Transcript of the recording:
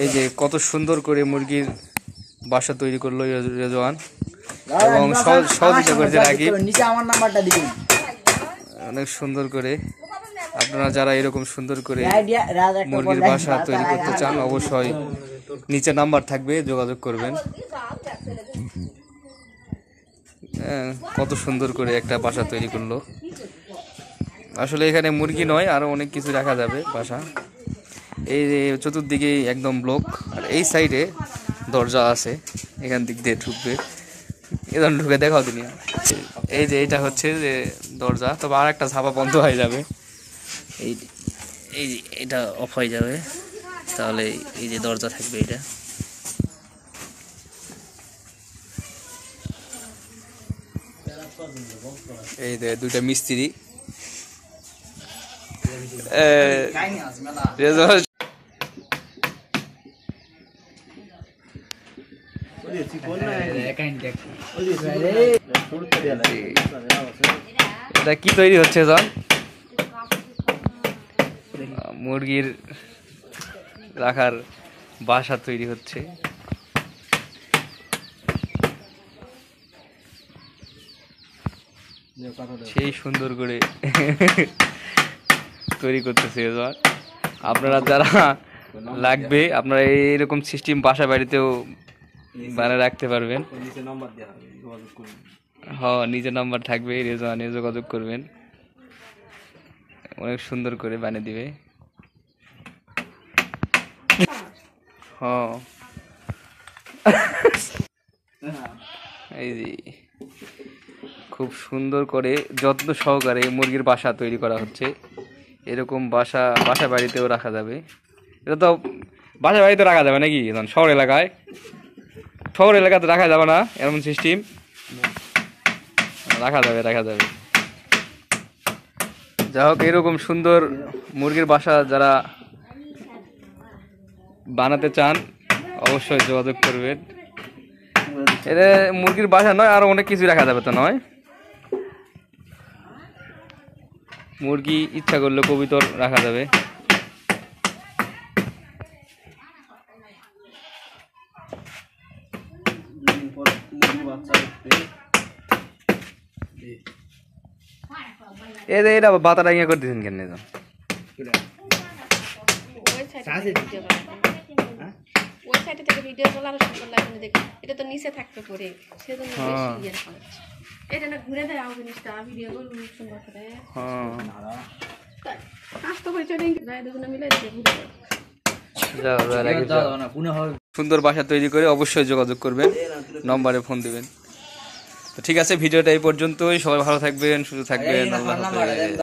এই যে কত সুন্দর করে মুরগির বাসা তৈরি করলো রেজওয়ান এবং সহযোগিতা করেছে রাকিব। অনেক সুন্দর করে আপনারা যারা এরকম সুন্দর করে মুরগির বাসা তৈরি করতে চান অবশ্যই নিচে নাম্বার থাকবে, যোগাযোগ করবেন। কত সুন্দর করে একটা বাসা তৈরি করলো। আসলে এখানে মুরগি নয়, আরো অনেক কিছু রাখা যাবে বাসা। এই চতুর্দিকে একদম ব্লক, আর এই সাইডে দরজা আছে, এখান দিক দিয়ে ঢুকবে। এখানে ঢুকে দেখাও দিনি। এই যে এটা হচ্ছে যে দরজা, তবে আর একটা ঝাপা বন্ধ হয়ে যাবে। এই এই এটা অফ হয়ে যাবে, তাহলে এই যে দরজা থাকবে এটা। এই যে দুইটা মিস্ত্রি এটা কি তৈরি হচ্ছে জন? মুরগির রাখার বাসা তৈরি হচ্ছে। সেই সুন্দর করে তৈরি করতেছে। আপনারা যারা লাগবে, আপনারা এইরকম সিস্টেম বাসা বাড়িতেও বানিয়ে রাখতে পারবেন। হ্যাঁ, নিজের নাম্বার থাকবে, রেজওয়ানে যোগাযোগ করবেন, অনেক সুন্দর করে বানিয়ে দিবে। হ্যাঁ, এই যে খুব সুন্দর করে যত্ন সহকারে মুরগির বাসা তৈরি করা হচ্ছে। এরকম বাসা বাড়িতেও রাখা যাবে। এটা তো বাসা বাড়িতে রাখা যাবে নাকি? শহর এলাকাতে রাখা যাবে না এমন সিস্টেম? রাখা যাবে। যা হোক, এরকম সুন্দর মুরগির বাসা যারা বানাতে চান অবশ্যই যোগাযোগ করবেন। এটা মুরগির বাসা নয়, আরো অনেক কিছু রাখা যাবে তো নয়? মুরগি ইচ্ছা করলে কবুতর রাখা যাবে। এটা বাতাটা ইয়ে করে দিচ্ছেন কেন? সুন্দর বাসা তৈরি করে অবশ্যই যোগাযোগ করবেন, নম্বরে ফোন দিবেন। তো ঠিক আছে, ভিডিওটা এই পর্যন্তই। সবাই ভালো থাকবেন, সুস্থ থাকবেন। আল্লাহ হাফেজ।